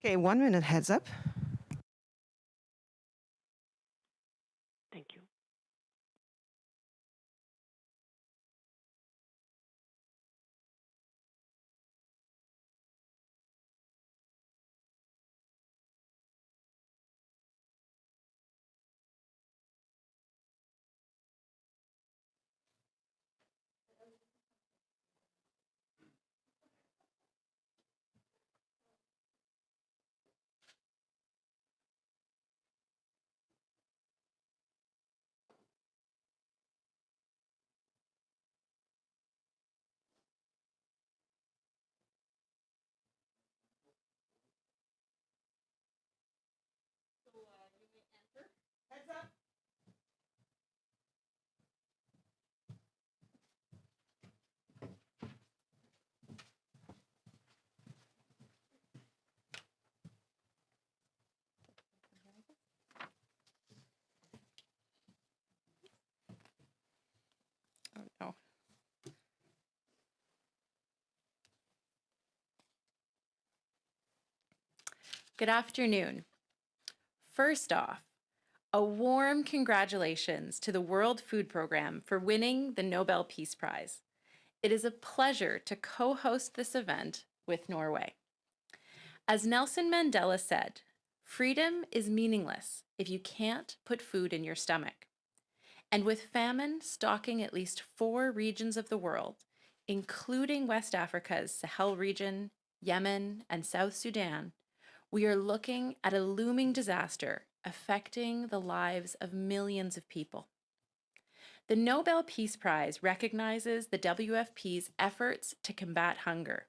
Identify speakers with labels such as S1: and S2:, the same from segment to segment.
S1: Okay, 1 minute heads up.
S2: Thank you.
S3: Oh no. Good afternoon. First off, a warm congratulations to the World Food Program for winning the Nobel Peace Prize. It is a pleasure to co-host this event with Norway. As Nelson Mandela said, freedom is meaningless if you can't put food in your stomach. And with famine stalking at least 4 regions of the world, including West Africa's Sahel region, Yemen, and South Sudan, we are looking at a looming disaster affecting the lives of millions of people. The Nobel Peace Prize recognizes the WFP's efforts to combat hunger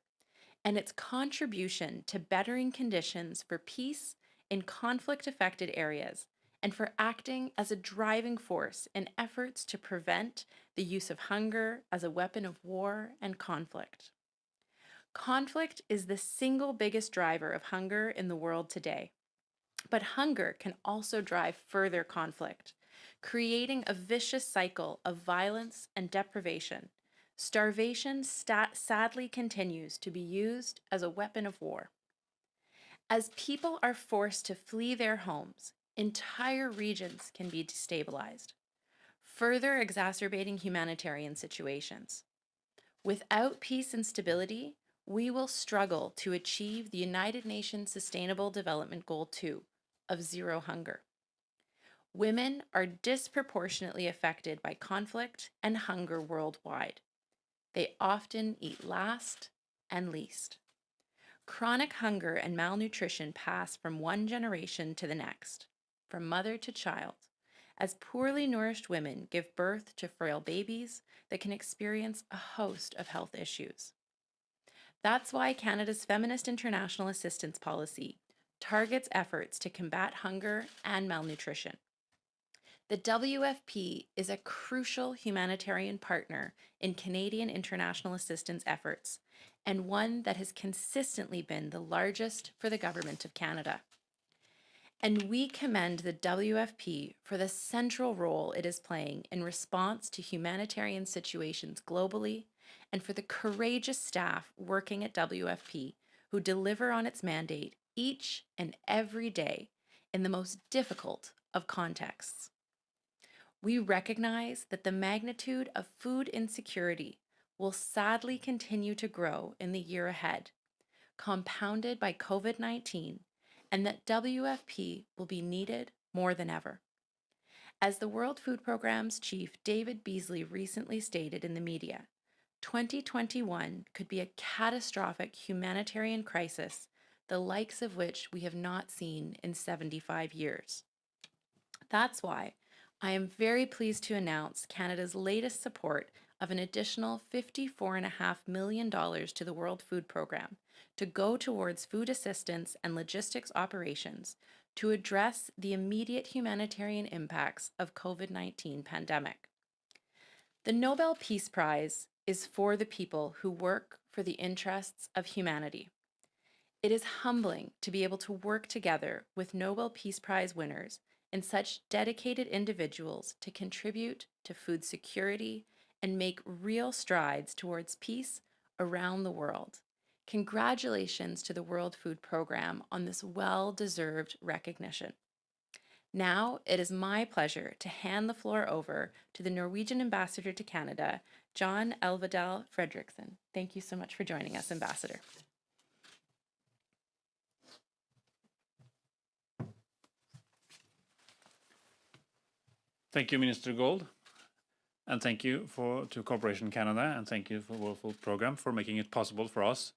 S3: and its contribution to bettering conditions for peace in conflict-affected areas and for acting as a driving force in efforts to prevent the use of hunger as a weapon of war and conflict. Conflict is the single biggest driver of hunger in the world today. But hunger can also drive further conflict, creating a vicious cycle of violence and deprivation. Starvation sadly continues to be used as a weapon of war. As people are forced to flee their homes, entire regions can be destabilized, further exacerbating humanitarian situations. Without peace and stability, we will struggle to achieve the United Nations Sustainable Development Goal 2 of zero hunger. Women are disproportionately affected by conflict and hunger worldwide. They often eat last and least. Chronic hunger and malnutrition pass from one generation to the next, from mother to child, as poorly nourished women give birth to frail babies that can experience a host of health issues. That's why Canada's Feminist International Assistance Policy targets efforts to combat hunger and malnutrition. The WFP is a crucial humanitarian partner in Canadian international assistance efforts, and one that has consistently been the largest for the Government of Canada. And we commend the WFP for the central role it is playing in response to humanitarian situations globally, and for the courageous staff working at WFP who deliver on its mandate each and every day in the most difficult of contexts. We recognize that the magnitude of food insecurity will sadly continue to grow in the year ahead, compounded by COVID-19, and that WFP will be needed more than ever. As the World Food Programme's chief David Beasley recently stated in the media, 2021 could be a catastrophic humanitarian crisis, the likes of which we have not seen in 75 years. That's why I am very pleased to announce Canada's latest support of an additional $54.5 million to the World Food Programme to go towards food assistance and logistics operations to address the immediate humanitarian impacts of COVID-19 pandemic. The Nobel Peace Prize is for the people who work for the interests of humanity. It is humbling to be able to work together with Nobel Peace Prize winners and such dedicated individuals to contribute to food security and make real strides towards peace around the world, Congratulations to the World Food Program on this well-deserved recognition. Now, it is my pleasure to hand the floor over to the Norwegian Ambassador to Canada, Jon Elvedal Fredriksen. Thank you so much for joining us, Ambassador.
S1: Thank you, Minister Gould, and thank you to Cooperation Canada, and thank you for World Food Programme for making it possible for us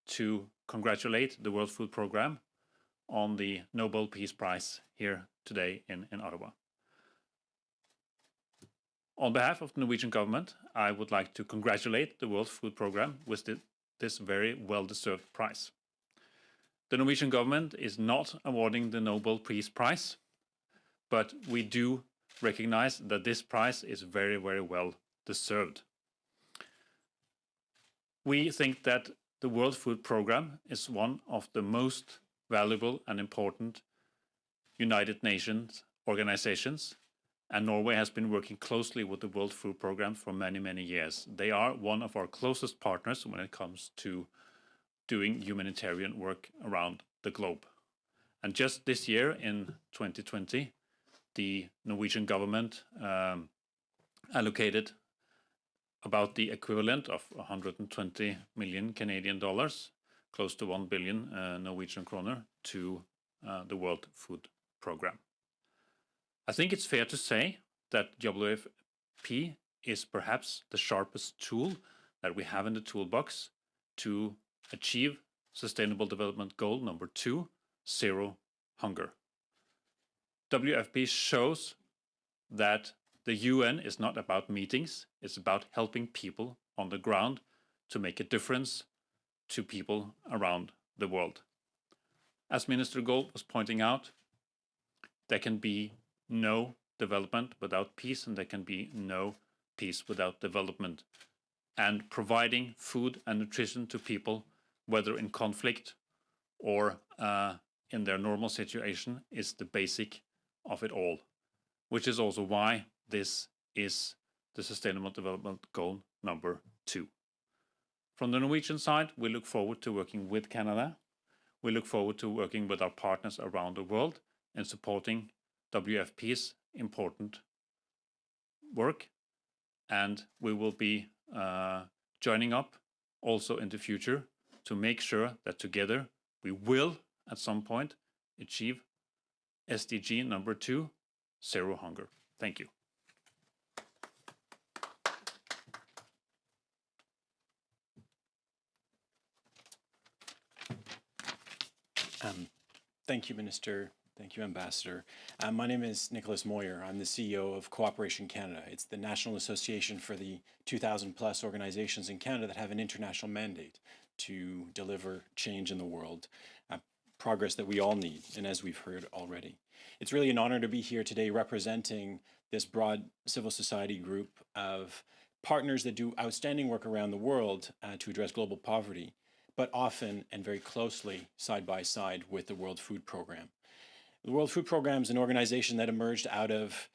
S1: to congratulate the World Food Programme on the Nobel Peace Prize here today in Ottawa. On behalf of the Norwegian government, I would like to congratulate the World Food Programme with this very well-deserved prize. The Norwegian government is not awarding the Nobel Peace Prize, but we do recognize that this prize is very, very well deserved. We think that the World Food Programme is one of the most valuable and important United Nations organizations, and Norway has been working closely with the World Food Programme for many, many years. They are one of our closest partners when it comes to doing humanitarian work around the globe. And just this year, in 2020, the Norwegian government allocated about the equivalent of 120 million Canadian dollars, close to 1 billion Norwegian kroner, to the World Food Programme. I think it's fair to say that WFP is perhaps the sharpest tool that we have in the toolbox to achieve Sustainable Development Goal number 2, zero hunger. WFP shows that the UN is not about meetings, it's about helping people on the ground to make a difference to people around the world. As Minister Gould was pointing out, there can be no development without peace, and there can be no peace without development. And providing food and nutrition to people, whether in conflict or in their normal situation, is the basic of it all, which is also why this is the Sustainable Development Goal number 2. From the Norwegian side, we look forward to working with Canada. We look forward to working with our partners around the world and supporting WFP's important work. And we will be joining up also in the future to make sure that together we will at some point achieve SDG number 2, zero hunger. Thank you.
S4: Thank you, Minister. Thank you, Ambassador. My name is Nicolas Moyer. I'm the CEO of Cooperation Canada. It's the national association for the 2,000 plus organizations in Canada that have an international mandate to deliver change in the world, progress that we all need, and as we've heard already. It's really an honor to be here today representing this broad civil society group of partners that do outstanding work around the world to address global poverty, but often and very closely side by side with the World Food Programme. The World Food Programme is an organization that emerged out of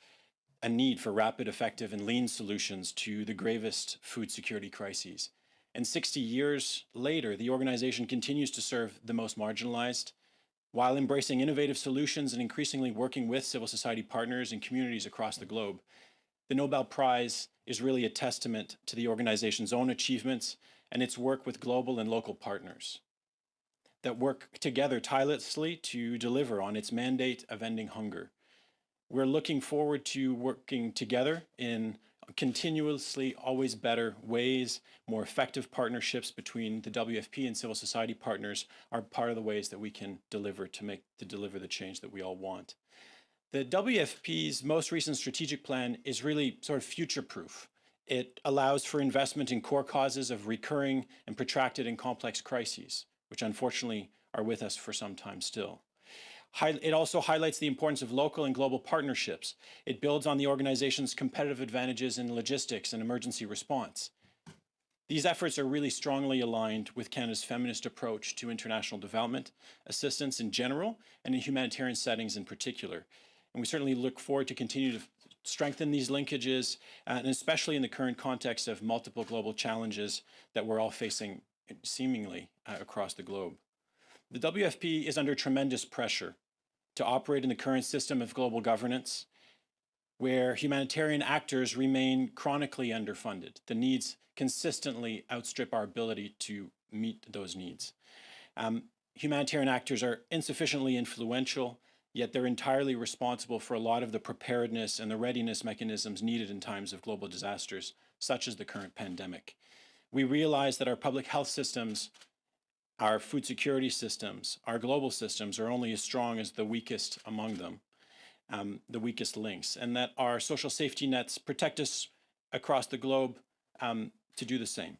S4: a need for rapid, effective, and lean solutions to the gravest food security crises. And 60 years later, the organization continues to serve the most marginalized, while embracing innovative solutions and increasingly working with civil society partners and communities across the globe. The Nobel Prize is really a testament to the organization's own achievements and its work with global and local partners that work together tirelessly to deliver on its mandate of ending hunger. We're looking forward to working together in continuously always better ways. More effective partnerships between the WFP and civil society partners are part of the ways that we can deliver to deliver the change that we all want. The WFP's most recent strategic plan is really sort of future-proof. It allows for investment in core causes of recurring and protracted and complex crises, which unfortunately are with us for some time still. It also highlights the importance of local and global partnerships. It builds on the organization's competitive advantages in logistics and emergency response. These efforts are really strongly aligned with Canada's feminist approach to international development, assistance in general, and in humanitarian settings in particular. And we certainly look forward to continue to strengthen these linkages, and especially in the current context of multiple global challenges that we're all facing seemingly across the globe. The WFP is under tremendous pressure to operate in the current system of global governance, where humanitarian actors remain chronically underfunded. The needs consistently outstrip our ability to meet those needs. Humanitarian actors are insufficiently influential, yet they're entirely responsible for a lot of the preparedness and the readiness mechanisms needed in times of global disasters, such as the current pandemic. We realize that our public health systems, our food security systems, our global systems are only as strong as the weakest among them, the weakest links, and that our social safety nets protect us across the globe to do the same.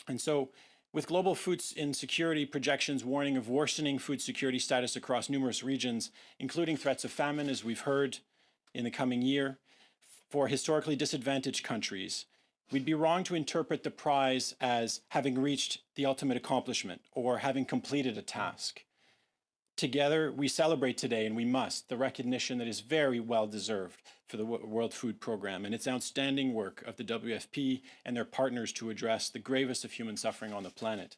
S4: And so, with global food insecurity projections warning of worsening food security status across numerous regions, including threats of famine, as we've heard, in the coming year, for historically disadvantaged countries, we'd be wrong to interpret the prize as having reached the ultimate accomplishment or having completed a task. Together, we celebrate today, and we must, the recognition that is very well deserved for the World Food Programme and its outstanding work of the WFP and their partners to address the gravest of human suffering on the planet.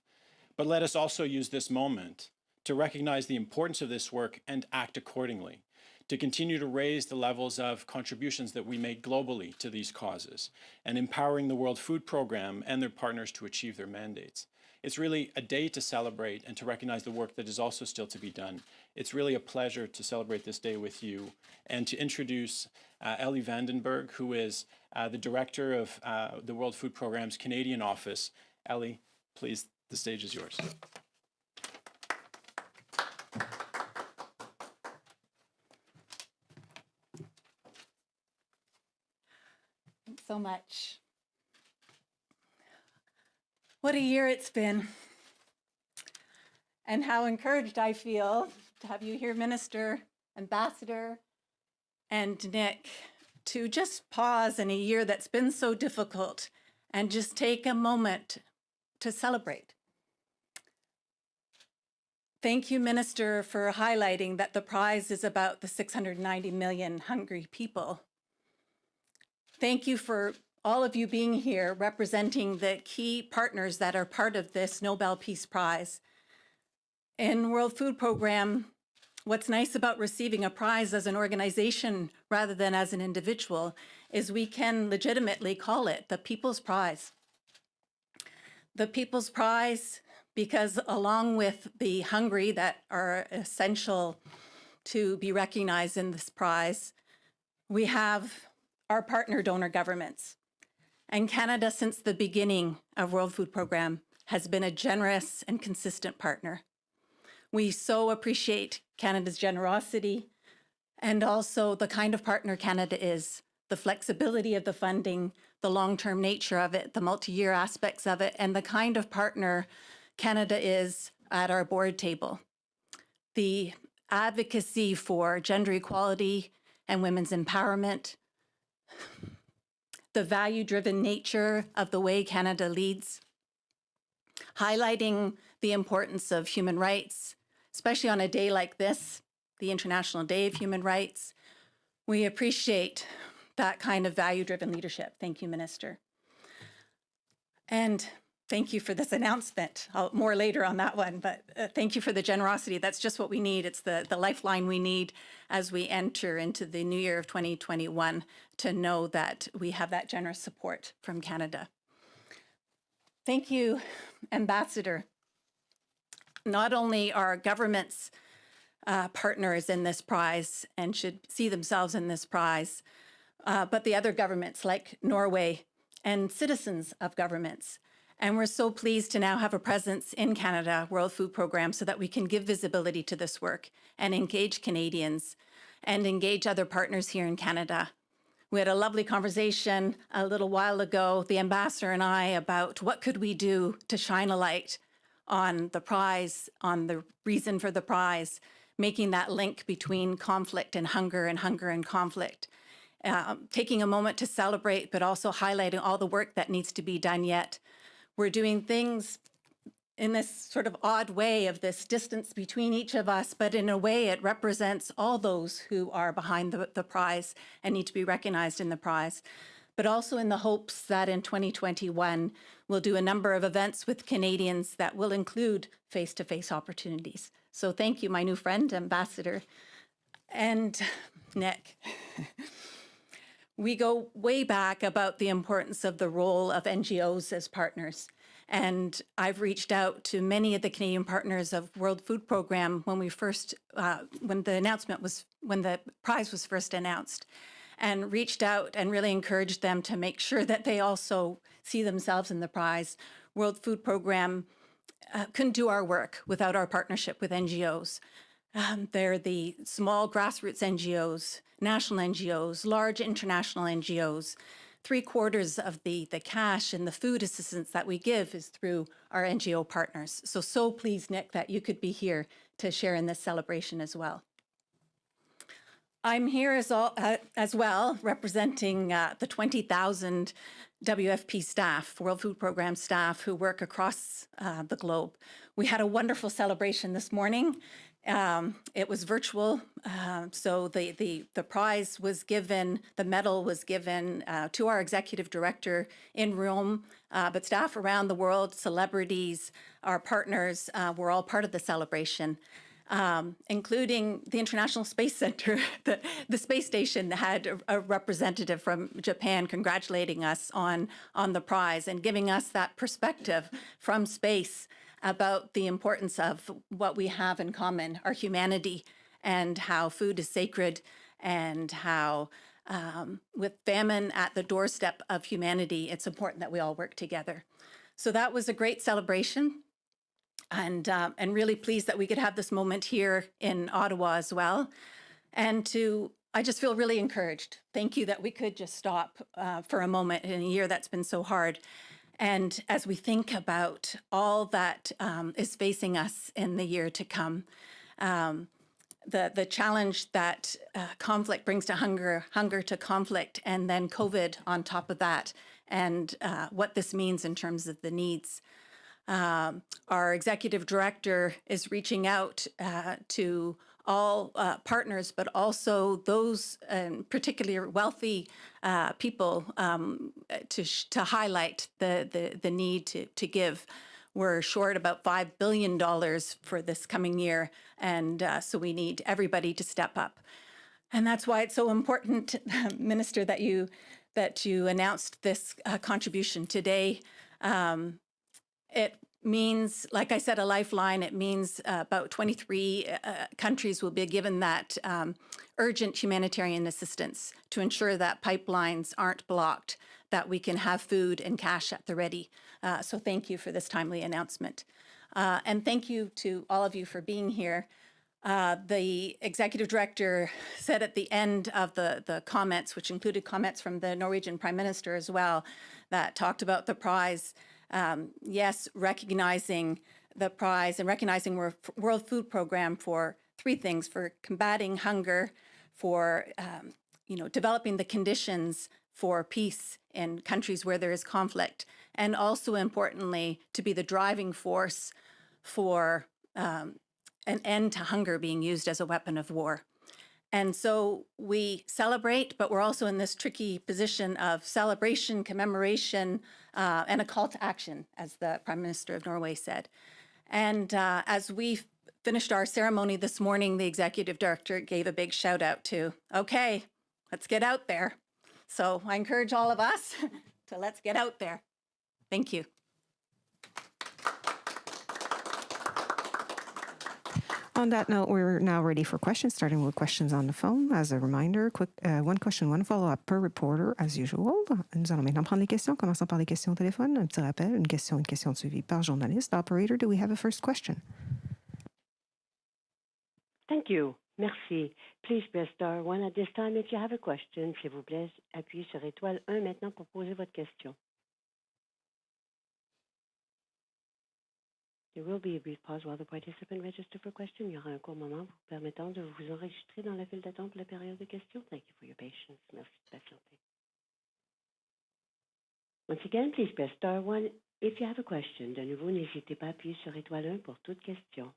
S4: But let us also use this moment to recognize the importance of this work and act accordingly, to continue to raise the levels of contributions that we make globally to these causes, and empowering the World Food Programme and their partners to achieve their mandates. It's really a day to celebrate and to recognize the work that is also still to be done. It's really a pleasure to celebrate this day with you and to introduce Elly Vandenberg, who is the director of the World Food Programme's Canadian office. Elly, please, the stage is yours.
S5: Thanks so much. What a year it's been, and how encouraged I feel to have you here, Minister, Ambassador, and Nick, to just pause in a year that's been so difficult and just take a moment to celebrate. Thank you, Minister, for highlighting that the prize is about the 690 million hungry people. Thank you for all of you being here representing the key partners that are part of this Nobel Peace Prize. In World Food Programme, what's nice about receiving a prize as an organization rather than as an individual is we can legitimately call it the People's Prize. The People's Prize because along with the hungry that are essential to be recognized in this prize, we have our partner donor governments. And Canada, since the beginning of World Food Programme, has been a generous and consistent partner. We so appreciate Canada's generosity and also the kind of partner Canada is, the flexibility of the funding, the long-term nature of it, the multi-year aspects of it, and the kind of partner Canada is at our board table. The advocacy for gender equality and women's empowerment, the value-driven nature of the way Canada leads, highlighting the importance of human rights, especially on a day like this, the International Day of Human Rights. We appreciate that kind of value-driven leadership. Thank you, Minister. And thank you for this announcement. More later on that one, but thank you for the generosity. That's just what we need. It's the lifeline we need as we enter into the new year of 2021 to know that we have that generous support from Canada. Thank you, Ambassador. Not only are governments partners in this prize and should see themselves in this prize, but the other governments like Norway and citizens of governments. And we're so pleased to now have a presence in Canada, World Food Programme, so that we can give visibility to this work and engage Canadians and engage other partners here in Canada. We had a lovely conversation a little while ago, the ambassador and I, about what could we do to shine a light on the prize, on the reason for the prize, making that link between conflict and hunger and conflict. Taking a moment to celebrate, but also highlighting all the work that needs to be done yet. We're doing things in this sort of odd way of this distance between each of us, but in a way it represents all those who are behind the prize and need to be recognized in the prize. but also in the hopes that in 2021, we'll do a number of events with Canadians that will include face-to-face opportunities. So thank you, my new friend, Ambassador. And Nick, we go way back about the importance of the role of NGOs as partners. And I've reached out to many of the Canadian partners of World Food Programme when the prize was first announced, and reached out and really encouraged them to make sure that they also see themselves in the prize. World Food Programme couldn't do our work without our partnership with NGOs. They're the small grassroots NGOs, national NGOs, large international NGOs. 3/4 of the cash and the food assistance that we give is through our NGO partners. So pleased, Nick, that you could be here to share in this celebration as well. I'm here as well representing the 20,000 WFP staff, World Food Programme staff, who work across the globe. We had a wonderful celebration this morning. It was virtual, so the prize was given, the medal was given to our executive director in Rome, but staff around the world, celebrities, our partners, were all part of the celebration. Including the International Space Center. The space station had a representative from Japan congratulating us on the prize and giving us that perspective from space about the importance of what we have in common, our humanity, and how food is sacred, and how with famine at the doorstep of humanity, it's important that we all work together. So that was a great celebration. And really pleased that we could have this moment here in Ottawa as well. And I just feel really encouraged. Thank you that we could just stop for a moment in a year that's been so hard. And as we think about all that is facing us in the year to come, the challenge that conflict brings to hunger to conflict, and then COVID on top of that, and what this means in terms of the needs. Our executive director is reaching out to all partners, but also those particularly wealthy people to highlight the need to give. We're short about $5 billion for this coming year, and so we need everybody to step up. And that's why it's so important, Minister, that you announced this contribution today. It means, like I said, a lifeline. It means about 23 countries will be given that urgent humanitarian assistance to ensure that pipelines aren't blocked, that we can have food and cash at the ready. So thank you for this timely announcement. And thank you to all of you for being here. The executive director said at the end of the comments, which included comments from the Norwegian Prime Minister as well, that talked about the prize. Yes, recognizing the prize and recognizing World Food Programme for three things: for combating hunger, for developing the conditions for peace in countries where there is conflict, and also importantly to be the driving force for an end to hunger being used as a weapon of war. And so we celebrate, but we're also in this tricky position of celebration, commemoration, and a call to action, as the Prime Minister of Norway said. And as we finished our ceremony this morning, the Executive Director gave a big shout out to, okay, let's get out there. So I encourage all of us to let's get out there. Thank you.
S6: On that note, we're now ready for questions, starting with questions on the phone. As a reminder, quick, one question, one follow-up per reporter, as usual. Nous allons maintenant prendre les questions. Commençons par les questions au téléphone. Un petit rappel, une question suivie par journaliste. Operator, do we have a first question?
S2: Thank you. Merci. Please press star 1 at this time if you have a question. S'il vous plaît, appuyez sur étoile 1 maintenant pour poser votre question. There will be a brief pause while the participant register for question. Il y aura un court moment vous permettant de vous enregistrer dans la file d'attente pour la période de questions. Thank you for your patience. Merci de patienter. Once again, please press star 1 if you have a question. De nouveau, n'hésitez pas à appuyer sur étoile 1 pour toute question.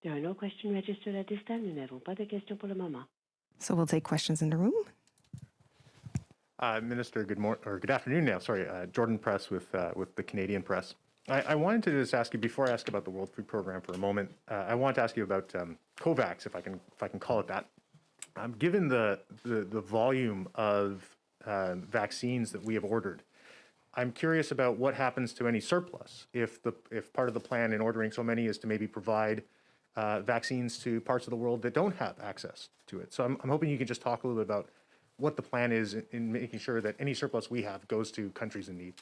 S2: There are no questions registered at this time. Nous n'avons pas de questions pour le moment.
S6: So we'll take questions in the room.
S7: Minister, good afternoon now. Sorry, Jordan Press with the Canadian Press. I wanted to just ask you, before I ask about the World Food Program for a moment, I want to ask you about COVAX, if I can call it that. Given the volume of vaccines that we have ordered, I'm curious about what happens to any surplus if part of the plan in ordering so many is to maybe provide vaccines to parts of the world that don't have access to it. So I'm hoping you can just talk a little bit about what the plan is in making sure that any surplus we have goes to countries in need.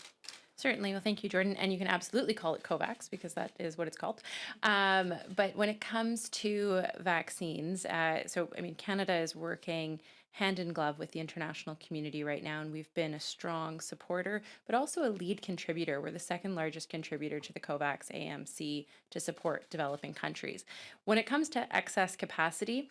S3: Certainly. Well, thank you, Jordan. And you can absolutely call it COVAX because that is what it's called. But when it comes to vaccines, Canada is working hand in glove with the international community right now, and we've been a strong supporter, but also a lead contributor. We're the second largest contributor to the COVAX AMC to support developing countries. When it comes to excess capacity,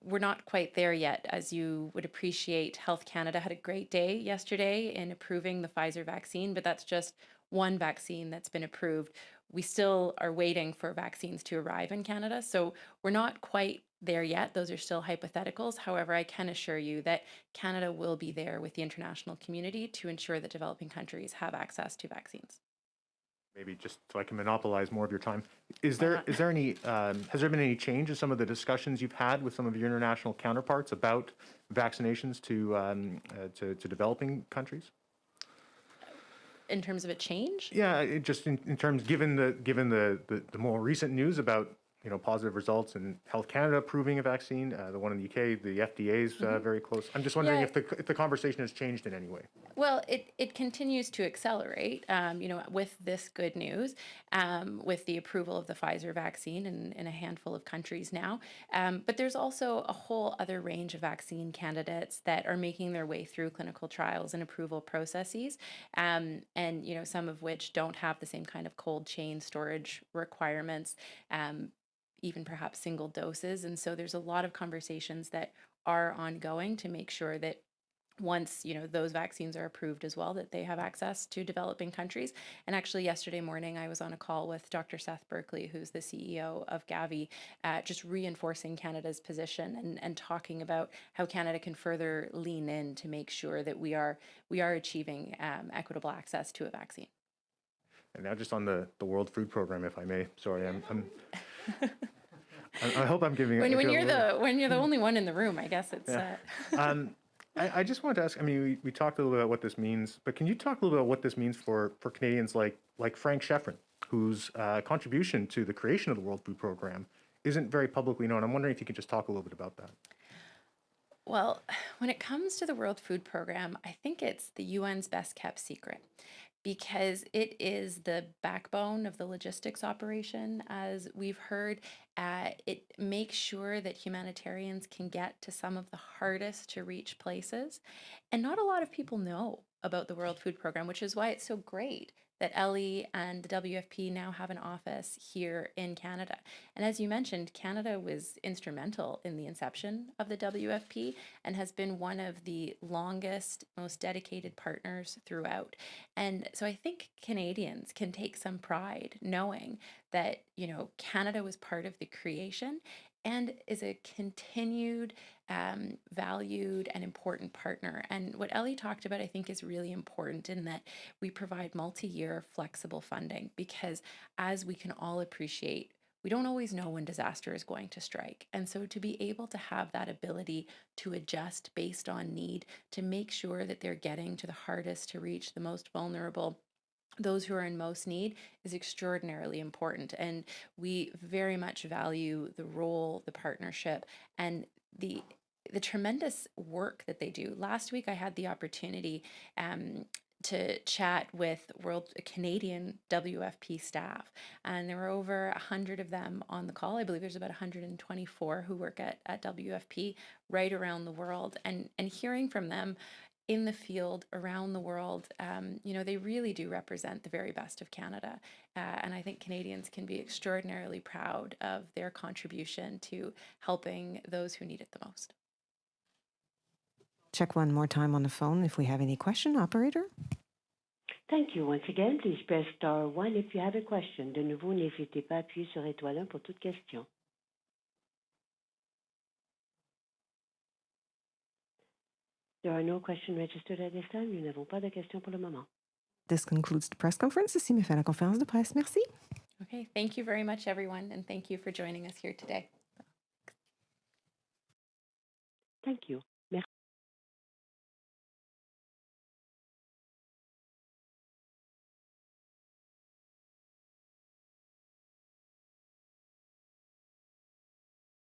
S3: we're not quite there yet. As you would appreciate, Health Canada had a great day yesterday in approving the Pfizer vaccine, but that's just one vaccine that's been approved. We still are waiting for vaccines to arrive in Canada, so we're not quite there yet. Those are still hypotheticals. However, I can assure you that Canada will be there with the international community to ensure that developing countries have access to vaccines.
S7: Maybe just so I can monopolize more of your time, has there been any change in some of the discussions you've had with some of your international counterparts about vaccinations to developing countries?
S3: In terms of a change?
S7: Yeah, just in terms, given the more recent news about positive results in Health Canada approving a vaccine, the one in the UK, the FDA's very close. I'm just wondering if the conversation has changed in any way.
S3: Well, it continues to accelerate, with this good news, with the approval of the Pfizer vaccine in a handful of countries now. But there's also a whole other range of vaccine candidates that are making their way through clinical trials and approval processes, and some of which don't have the same kind of cold chain storage requirements. Even perhaps single doses. And so there's a lot of conversations that are ongoing to make sure that once those vaccines are approved as well, that they have access to developing countries. And actually yesterday morning, I was on a call with Dr. Seth Berkley, who's the CEO of Gavi, just reinforcing Canada's position and talking about how Canada can further lean in to make sure that we are achieving equitable access to a vaccine.
S7: And now just on the World Food Program, if I may. Sorry, I hope I'm giving.
S3: When you're the only one in the room, I guess it's.
S7: Yeah. I just wanted to ask. I mean, we talked a little bit about what this means, but can you talk a little bit about what this means for Canadians like Frank Scheffrin, whose contribution to the creation of the World Food Program isn't very publicly known? I'm wondering if you could just talk a little bit about that.
S3: Well, when it comes to the World Food Program, I think it's the UN's best kept secret, because it is the backbone of the logistics operation. As we've heard, it makes sure that humanitarians can get to some of the hardest to reach places. And not a lot of people know about the World Food Program, which is why it's so great that Elly and the WFP now have an office here in Canada. And as you mentioned, Canada was instrumental in the inception of the WFP and has been one of the longest, most dedicated partners throughout. And so I think Canadians can take some pride knowing that, Canada was part of the creation and is a continued, valued and important partner. And what Elly talked about, I think, is really important in that we provide multi-year flexible funding, because as we can all appreciate, we don't always know when disaster is going to strike. And so to be able to have that ability to adjust based on need, to make sure that they're getting to the hardest to reach, the most vulnerable, those who are in most need, is extraordinarily important. And we very much value the role, the partnership, and the tremendous work that they do. Last week, I had the opportunity to chat with Canadian WFP staff, and there were over 100 of them on the call. I believe there's about 124 who work at WFP right around the world, and hearing from them in the field around the world, they really do represent the very best of Canada. And I think Canadians can be extraordinarily proud of their contribution to helping those who need it the most.
S6: Check one more time on the phone if we have any question, operator.
S2: Thank you. Once again, please press star 1 if you have a question. De nouveau, n'hésitez pas à appuyer sur étoile 1 pour toute question. There are no questions registered at this time. Nous n'avons pas de questions pour le moment.
S6: This concludes the press conference. Ceci met fin à la conférence de presse. Merci.
S3: Okay, thank you very much, everyone, and thank you for joining us here today.
S2: Thank you.